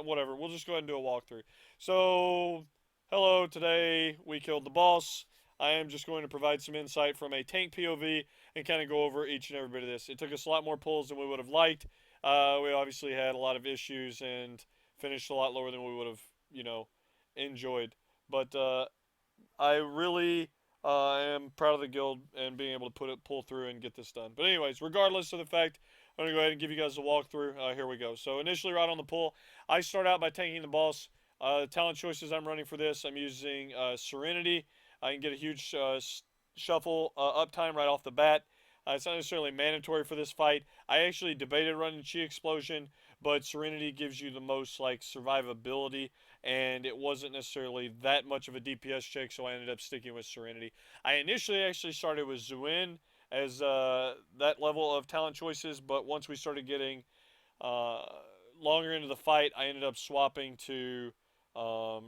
whatever. We'll just go ahead and do a walkthrough. So, hello, today we killed the boss. I am just going to provide some insight from a tank POV and kind of go over each and every bit of this. It took us a lot more pulls than we would have liked. We obviously had a lot of issues and finished a lot lower than we would have, enjoyed. But I really am proud of the guild and being able to pull through and get this done. But anyways, regardless of the fact, I'm going to go ahead and give you guys a walkthrough. Here we go. So initially right on the pull, I start out by tanking the boss. The talent choices I'm running for this, I'm using Serenity. I can get a huge shuffle uptime right off the bat. It's not necessarily mandatory for this fight. I actually debated running Chi Explosion, but Serenity gives you the most like survivability, and it wasn't necessarily that much of a DPS check, so I ended up sticking with Serenity. I initially actually started with Zuin as that level of talent choices, but once we started getting uh, longer into the fight, I ended up swapping to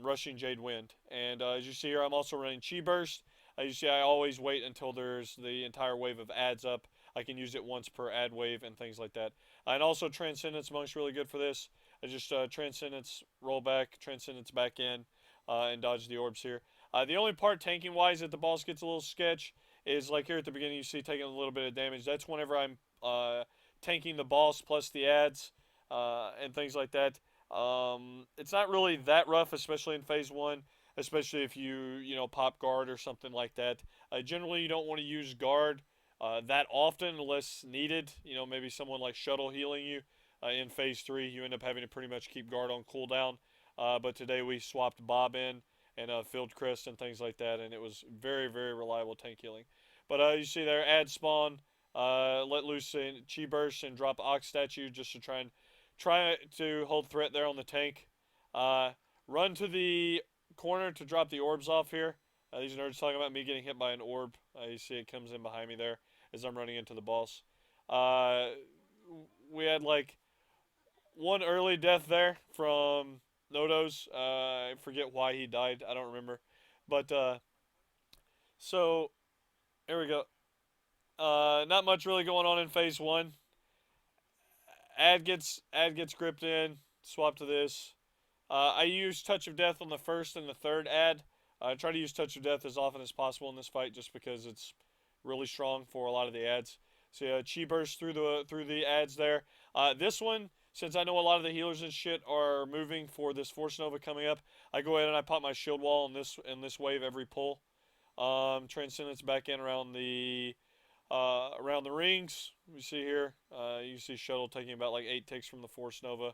Rushing Jade Wind. And as you see here, I'm also running Chi Burst. As you see, I always wait until there's the entire wave of ads up. I can use it once per ad wave and things like that. And also Transcendence Monk's really good for this. I just Transcendence roll back, Transcendence back in, and dodge the orbs here. The only part tanking wise that the boss gets a little sketch is like here at the beginning you see taking a little bit of damage. That's whenever I'm tanking the boss plus the ads and things like that. It's not really that rough, especially in phase one, especially if you pop guard or something like that. Generally, you don't want to use guard that often unless needed. Maybe someone like Shuttle healing you in phase three, you end up having to pretty much keep guard on cooldown. But today we swapped Bob in and Field Crest and things like that, and it was very, very reliable tank healing. But you see there, add spawn, let loose in Chi Burst and drop Ox Statue just to try to hold threat there on the tank. Run to the corner to drop the orbs off here. These nerds talking about me getting hit by an orb. You see it comes in behind me there as I'm running into the boss. We had like one early death there from Nodos. I forget why he died. I don't remember. But so there we go. Not much really going on in phase one. Ad gets gripped in. Swap to this. I use Touch of Death on the first and the third ad. I try to use Touch of Death as often as possible in this fight, just because it's really strong for a lot of the ads. So yeah, Chi Burst through the ads there. This one, since I know a lot of the healers and shit are moving for this Force Nova coming up, I go ahead and I pop my shield wall in this wave every pull. Transcendence back in around the rings. You see here, you see Shuttle taking about like 8 ticks from the Force Nova,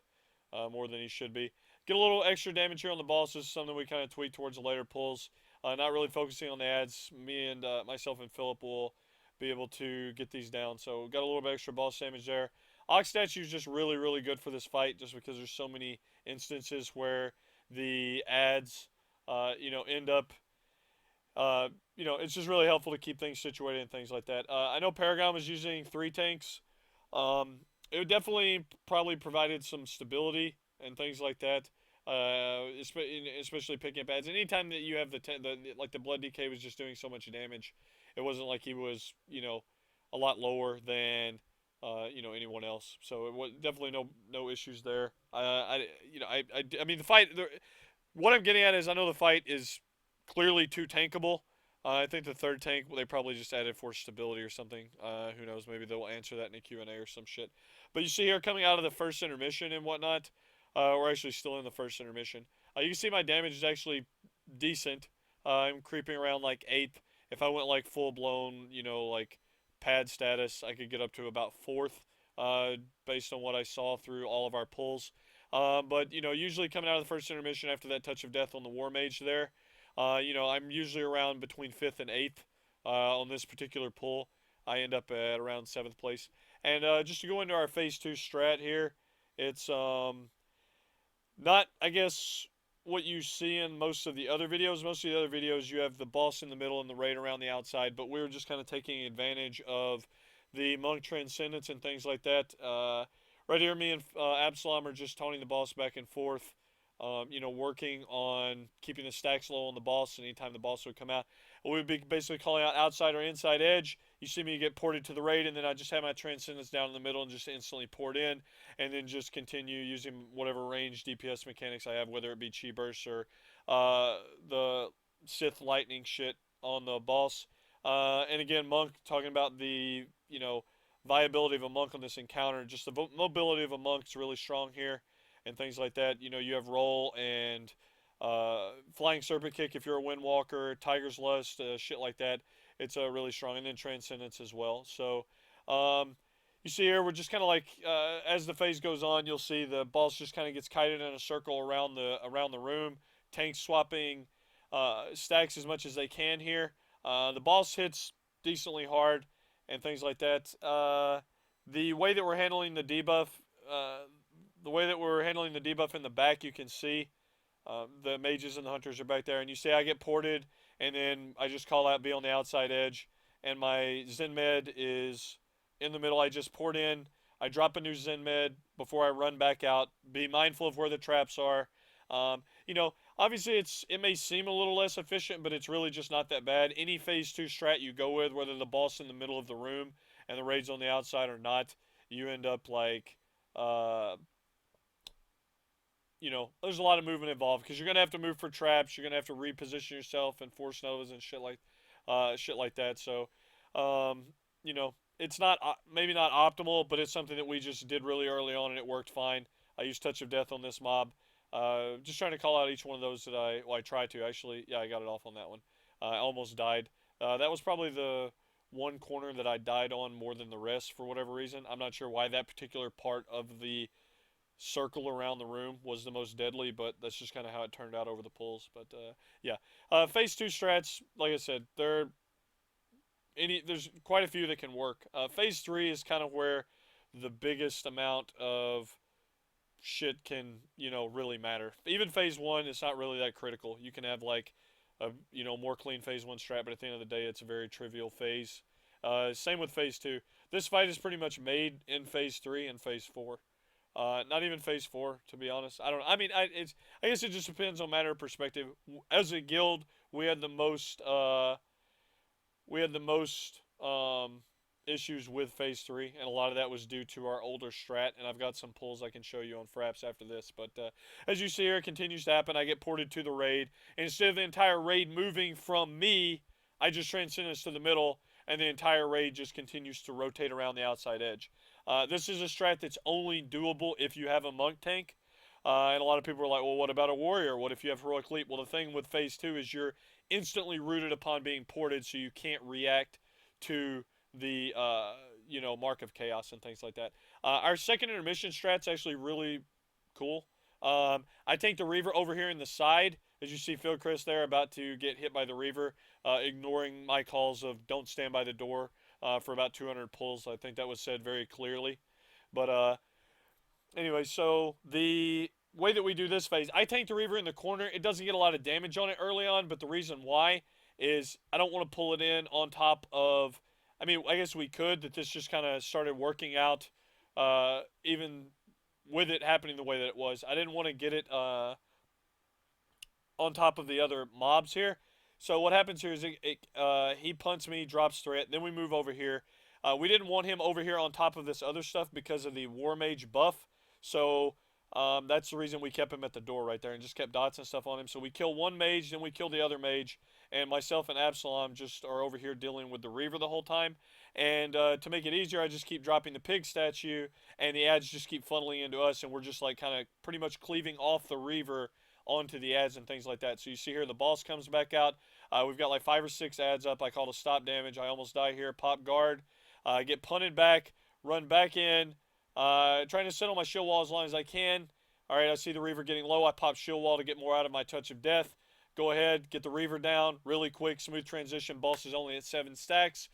more than he should be. Get a little extra damage here on the boss. This is something we kind of tweak towards the later pulls. Not really focusing on the ads. Me and myself and Philip will be able to get these down. So got a little bit extra boss damage there. Ox Statue is just really, really good for this fight, just because there's so many instances where the ads, end up it's just really helpful to keep things situated and things like that. I know Paragon was using 3 tanks. It would definitely probably provided some stability and things like that. Especially picking up ads. Anytime that you have the blood DK was just doing so much damage, it wasn't like he was a lot lower than anyone else. So it was definitely no issues there. I mean the fight. What I'm getting at is I know the fight is clearly too tankable. I think the third tank, they probably just added for stability or something. Who knows? Maybe they'll answer that in a Q&A or some shit. But you see here, coming out of the first intermission and whatnot, we're actually still in the first intermission. You can see my damage is actually decent. I'm creeping around like 8th. If I went like full-blown, like pad status, I could get up to about 4th, based on what I saw through all of our pulls. But, usually coming out of the first intermission after that touch of death on the War Mage there, I'm usually around between 5th and 8th on this particular pull. I end up at around 7th place. And just to go into our phase 2 strat here, it's not, I guess, what you see in most of the other videos. Most of the other videos, you have the boss in the middle and the raid around the outside, but we're just kind of taking advantage of the Monk Transcendence and things like that. Right here, me and Absalom are just taunting the boss back and forth. Working on keeping the stacks low on the boss, and anytime the boss would come out, we would be basically calling out outside or inside edge. you see me get ported to the raid, and then I just have my Transcendence down in the middle and just instantly poured in, and then just continue using whatever range DPS mechanics I have, whether it be Chi Burst or the Sith Lightning shit on the boss. And again, Monk, talking about the, viability of a Monk on this encounter. Just the mobility of a Monk is really strong here, and things like that. You have Roll and Flying Serpent Kick if you're a Windwalker, Tiger's Lust, shit like that. It's really strong, and then Transcendence as well. So, you see here, we're just kind of like, as the phase goes on, you'll see the boss just kind of gets kited in a circle around the room. Tanks swapping stacks as much as they can here. The boss hits decently hard and things like that. The way that we're handling the debuff, in the back, you can see the mages and the hunters are back there, and you see I get ported, and then I just call out be on the outside edge, and my Zen Med is in the middle. I just poured in. I drop a new Zen Med before I run back out. Be mindful of where the traps are. Obviously it may seem a little less efficient, but it's really just not that bad. Any phase 2 strat you go with, whether the boss in the middle of the room and the raid's on the outside or not, you end up like, there's a lot of movement involved because you're gonna have to move for traps. You're gonna have to reposition yourself and force novas and shit like that. So, it's not maybe not optimal, but it's something that we just did really early on and it worked fine. I used Touch of Death on this mob. Just trying to call out each one of those that I tried to. Actually, yeah, I got it off on that one. I almost died. That was probably the one corner that I died on more than the rest for whatever reason. I'm not sure why that particular part of the circle around the room was the most deadly, but that's just kind of how it turned out over the pulls. But yeah, phase 2 strats, like I said, there's quite a few that can work. Phase 3 is kind of where the biggest amount of shit can really matter. Even phase 1, it's not really that critical. You can have like a more clean phase 1 strat, but at the end of the day, it's a very trivial phase. Same with phase 2. This fight is pretty much made in phase 3 and phase 4. Not even phase 4, to be honest. I guess it just depends on matter of perspective. As a guild, we had the most issues with phase 3, and a lot of that was due to our older strat, and I've got some pulls I can show you on Fraps after this. But as you see here, it continues to happen. I get ported to the raid, and instead of the entire raid moving from me, I just transcend this to the middle, and the entire raid just continues to rotate around the outside edge. This is a strat that's only doable if you have a monk tank. And a lot of people are like, well, what about a warrior? What if you have heroic leap? Well, the thing with phase 2 is you're instantly rooted upon being ported, so you can't react to the Mark of Chaos and things like that. Our second intermission strat's actually really cool. I tank the Reaver over here in the side. As you see Phil Chris there about to get hit by the Reaver, ignoring my calls of don't stand by the door for about 200 pulls. I think that was said very clearly. But anyway, so the way that we do this phase, I tank the Reaver in the corner. It doesn't get a lot of damage on it early on, but the reason why is I don't want to pull it in on top of... I guess we could, that this just kind of started working out, even with it happening the way that it was. I didn't want to get it on top of the other mobs here. So what happens here is he punts me, drops threat, then we move over here. We didn't want him over here on top of this other stuff because of the War Mage buff. So that's the reason we kept him at the door right there and just kept dots and stuff on him. So we kill one mage, then we kill the other mage. And myself and Absalom just are over here dealing with the Reaver the whole time. And to make it easier, I just keep dropping the pig statue, and the ads just keep funneling into us, and we're just like kind of pretty much cleaving off the Reaver onto the ads and things like that. So you see here the boss comes back out. We've got like 5 or 6 ads up. I call to stop damage. I almost die here. Pop guard. Get punted back. Run back in. Trying to sit on my shield wall as long as I can. All right, I see the Reaver getting low. I pop shield wall to get more out of my Touch of Death. Go ahead, get the Reaver down, really quick, smooth transition. Boss is only at 7 stacks.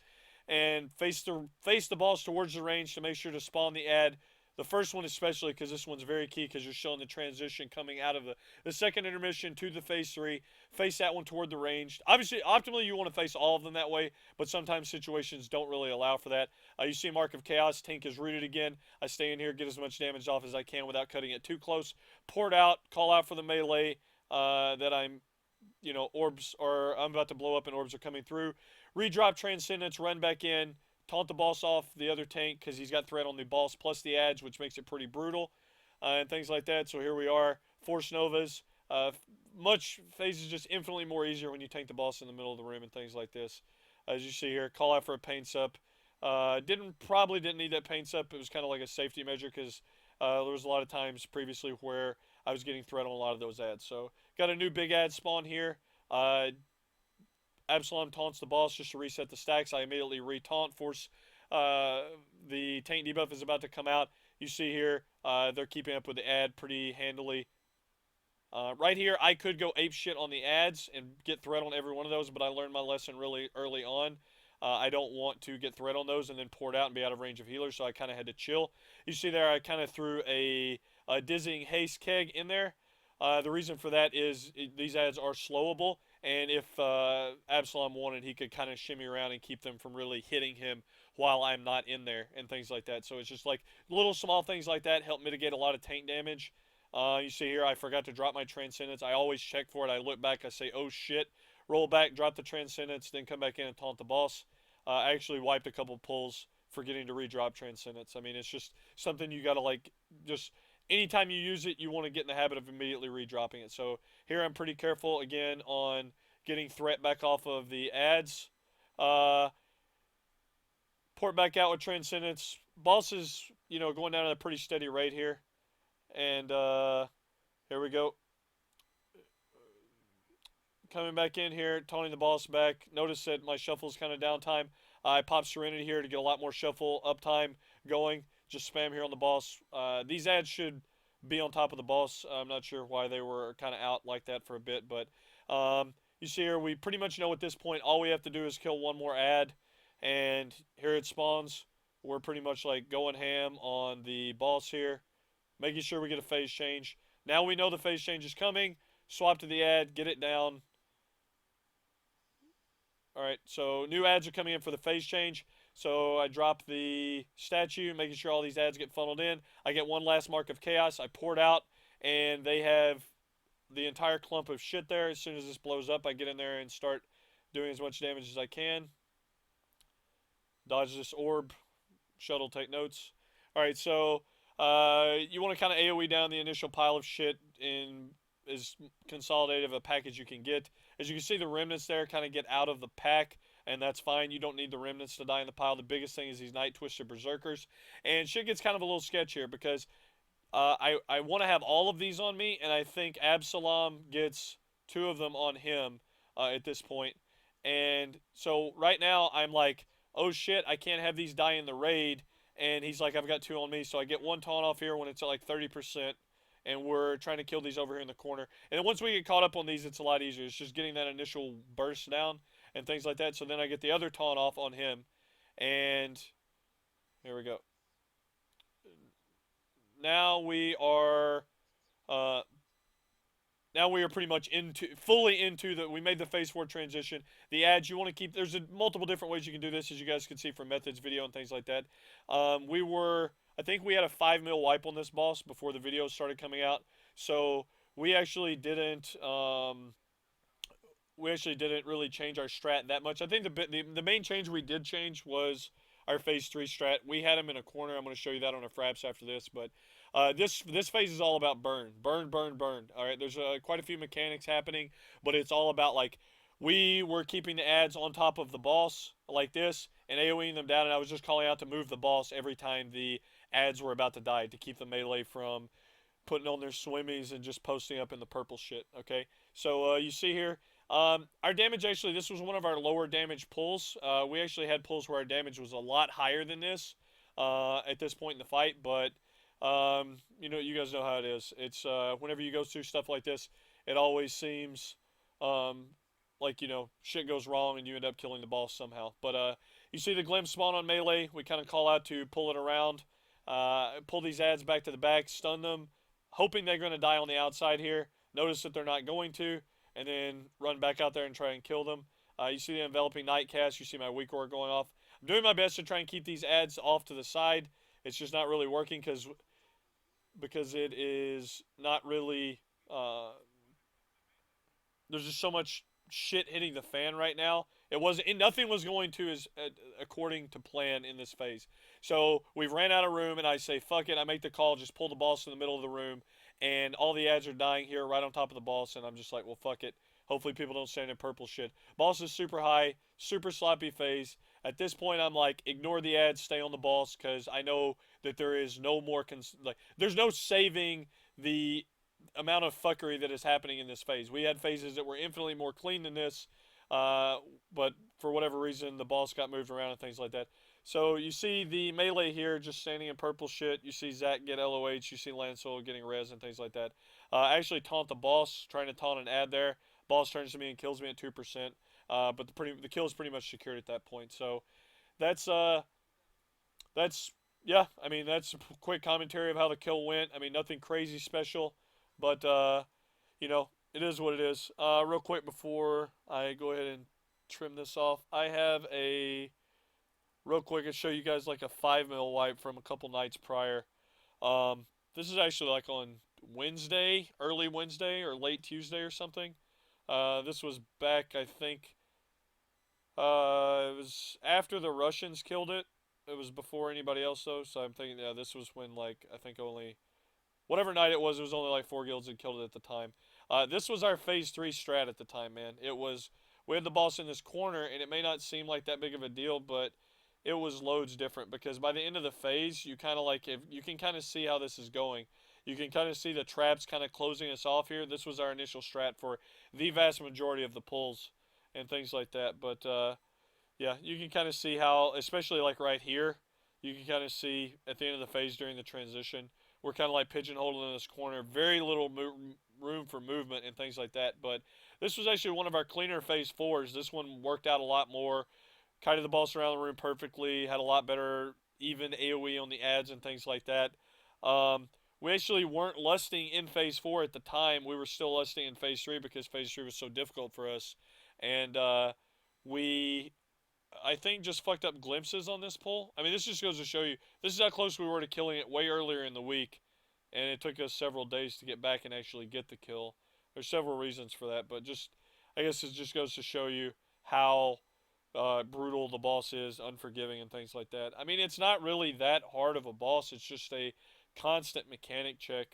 And face the boss towards the range to make sure to spawn the ad. The first one especially, because this one's very key, because you're showing the transition coming out of the second intermission to the phase 3. Face that one toward the range. Obviously, optimally, you want to face all of them that way, but sometimes situations don't really allow for that. You see Mark of Chaos, tank is rooted again. I stay in here, get as much damage off as I can without cutting it too close. Port out, call out for the melee that I'm orbs are, I'm about to blow up and orbs are coming through. Redrop Transcendence, run back in, taunt the boss off the other tank because he's got threat on the boss plus the ads, which makes it pretty brutal, and things like that. So here we are, Force Novas. Much phases just infinitely more easier when you tank the boss in the middle of the room and things like this. As you see here, call out for a paint sup. Didn't need that paint sup. It was kind of like a safety measure because there was a lot of times previously where I was getting threat on a lot of those ads. So got a new big ad spawn here. Absalom taunts the boss just to reset the stacks. I immediately re-taunt, force the tank debuff is about to come out. You see here, they're keeping up with the ad pretty handily. Right here, I could go ape shit on the ads and get threat on every one of those, but I learned my lesson really early on. I don't want to get threat on those and then pour it out and be out of range of healers, so I kind of had to chill. You see there, I kind of threw a dizzying haste keg in there. The reason for that is these ads are slowable, and if Absalom wanted, he could kind of shimmy around and keep them from really hitting him while I'm not in there and things like that. So it's just like little small things like that help mitigate a lot of tank damage. You see here, I forgot to drop my Transcendence. I always check for it. I look back, I say, oh shit. Roll back, drop the Transcendence, then come back in and taunt the boss. I actually wiped a couple pulls forgetting to redrop Transcendence. I mean, it's just something you gotta just anytime you use it, you want to get in the habit of immediately redropping it. So here I'm pretty careful again on getting threat back off of the ads. Port back out with Transcendence. Boss is, going down at a pretty steady rate here. And here we go. Coming back in here, taunting the boss back. Notice that my shuffle is kind of downtime. I pop Serenity here to get a lot more shuffle uptime going. Just spam here on the boss. These ads should be on top of the boss. I'm not sure why they were kind of out like that for a bit, but you see here, we pretty much know at this point all we have to do is kill one more ad, and here it spawns. We're pretty much like going ham on the boss here, making sure we get a phase change. Now we know the phase change is coming. Swap to the ad, get it down. Alright, so new ads are coming in for the phase change. So I drop the statue, making sure all these ads get funneled in. I get one last mark of chaos. I pour it out, and they have the entire clump of shit there. As soon as this blows up, I get in there and start doing as much damage as I can. Dodge this orb. Shuttle, take notes. Alright, so you want to kind of AoE down the initial pile of shit in as consolidative a package you can get. As you can see, the remnants there kind of get out of the pack, and that's fine. You don't need the remnants to die in the pile. The biggest thing is these Night Twister Berserkers. And shit gets kind of a little sketch here because I want to have all of these on me, and I think Absalom gets 2 of them on him at this point. And so right now I'm like, oh shit, I can't have these die in the raid. And he's like, I've got 2 on me, so I get 1 taunt off here when it's at like 30%. And we're trying to kill these over here in the corner. And then once we get caught up on these, it's a lot easier. It's just getting that initial burst down and things like that. So then I get the other taunt off on him. And here we go. Now we are pretty much fully into we made the phase 4 transition. The ads you want to keep, there's multiple different ways you can do this, as you guys can see from methods video and things like that. I think we had a 5 mil wipe on this boss before the videos started coming out. So we actually didn't really change our strat that much. I think the main change we did change was our phase 3 strat. We had him in a corner. I'm going to show you that on a fraps after this, but this phase is all about burn. All right, there's quite a few mechanics happening, but it's all about like we were keeping the ads on top of the boss like this and AoEing them down, and I was just calling out to move the boss every time the ads were about to die to keep the melee from putting on their swimmies and just posting up in the purple shit. Okay, so you see here, our damage actually, this was one of our lower damage pulls. We actually had pulls where our damage was a lot higher than this at this point in the fight, but you guys know how it is. It's whenever you go through stuff like this, it always seems like shit goes wrong and you end up killing the boss somehow. But you see the glimpse spawn on melee. We kind of call out to pull it around, pull these ads back to the back, stun them, hoping they're going to die on the outside here. Notice that they're not going to, and then run back out there and try and kill them. You see the enveloping night cast. You see my weak aura going off. I'm doing my best to try and keep these ads off to the side. It's just not really working because it is not really there's just so much shit hitting the fan right now. It wasn't, nothing was going to as according to plan in this phase. So we ran out of room, and I say, fuck it. I make the call, just pull the boss in the middle of the room, and all the ads are dying here right on top of the boss, and I'm just like, well, fuck it. Hopefully people don't stand in purple shit. Boss is super high, super sloppy phase. At this point, I'm like, ignore the ads, stay on the boss, because I know that there is no more like, there's no saving the amount of fuckery that is happening in this phase. We had phases that were infinitely more clean than this, uh, but for whatever reason, the boss got moved around and things like that. So you see the melee here just standing in purple shit. You see Zach get LOH. You see Lancel getting res and things like that. I actually taunt the boss, trying to taunt an ad there. Boss turns to me and kills me at 2%. But the kill is pretty much secured at that point. So that's that's yeah. I mean, that's a quick commentary of how the kill went. I mean, nothing crazy special, but you know, it is what it is. Real quick before I go ahead and trim this off, I have a real quick. I show you guys like a 5 mil wipe from a couple nights prior. Um, this is actually like on Wednesday, early Wednesday or late Tuesday or something. This was back, I think. It was after the Russians killed it. It was before anybody else though, so I'm thinking, yeah, this was when like I think only whatever night it was only like 4 guilds that killed it at the time. This was our phase 3 strat at the time, man. It was, we had the boss in this corner, and it may not seem like that big of a deal, but it was loads different because by the end of the phase, you kind of like, if you can kind of see how this is going. You can kind of see the traps kind of closing us off here. This was our initial strat for the vast majority of the pulls and things like that. But yeah, you can kind of see how, especially like right here, you can kind of see at the end of the phase during the transition, we're kind of like pigeonholed in this corner. Very little room for movement and things like that. But this was actually one of our cleaner phase fours. This one worked out a lot more. Kited the boss around the room perfectly. Had a lot better even AoE on the ads and things like that. We actually weren't lusting in phase four at the time. We were still lusting in phase three because phase three was so difficult for us. And we I think just fucked up glimpses on this pull. I mean, this just goes to show you this is how close we were to killing it way earlier in the week, and it took us several days to get back and actually get the kill. There's several reasons for that, but just I guess it just goes to show you how brutal the boss is, unforgiving, and things like that. I mean, it's not really that hard of a boss. It's just a constant mechanic check.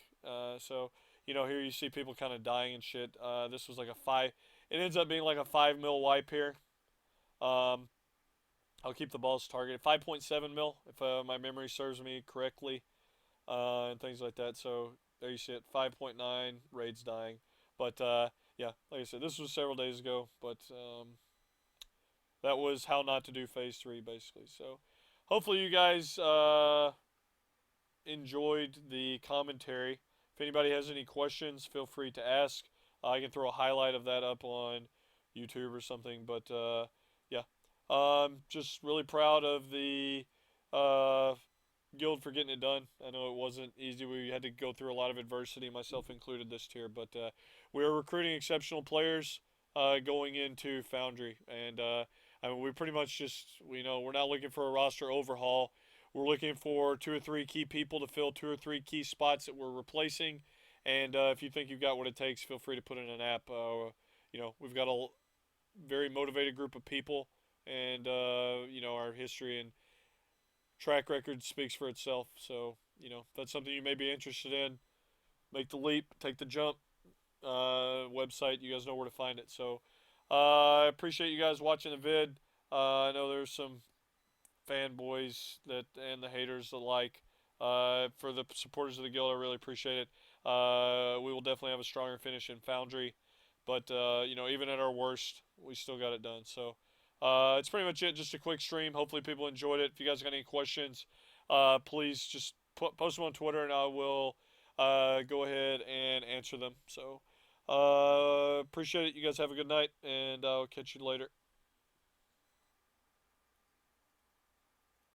So you know, here you see people kind of dying and shit. This was like a five. It ends up being like a 5 mil wipe here. Um, I'll keep the balls targeted. 5.7 mil, if my memory serves me correctly, and things like that. So there you see it. 5.9 raids dying. But yeah, like I said, this was several days ago. But that was how not to do phase three, basically. So hopefully you guys enjoyed the commentary. If anybody has any questions, feel free to ask. I can throw a highlight of that up on YouTube or something. But yeah, just really proud of the uh, guild for getting it done. I know it wasn't easy. We had to go through a lot of adversity, myself included, this tier. But we are recruiting exceptional players going into Foundry, and I mean, we pretty much just, you know, we're not looking for a roster overhaul. We're looking for 2 or 3 key people to fill 2 or 3 key spots that we're replacing. And if you think you've got what it takes, feel free to put in an app. You know, we've got a very motivated group of people, and you know, our history and track record speaks for itself. So you know, if that's something you may be interested in, make the leap, take the jump. Website, you guys know where to find it. So I appreciate you guys watching the vid. I know there's some fanboys that and the haters alike. For the supporters of the guild, I really appreciate it. We will definitely have a stronger finish in Foundry, but you know, even at our worst, we still got it done. So it's pretty much it. Just a quick stream. Hopefully, people enjoyed it. If you guys got any questions, please just post them on Twitter, and I will go ahead and answer them. So appreciate it. You guys have a good night, and I'll catch you later.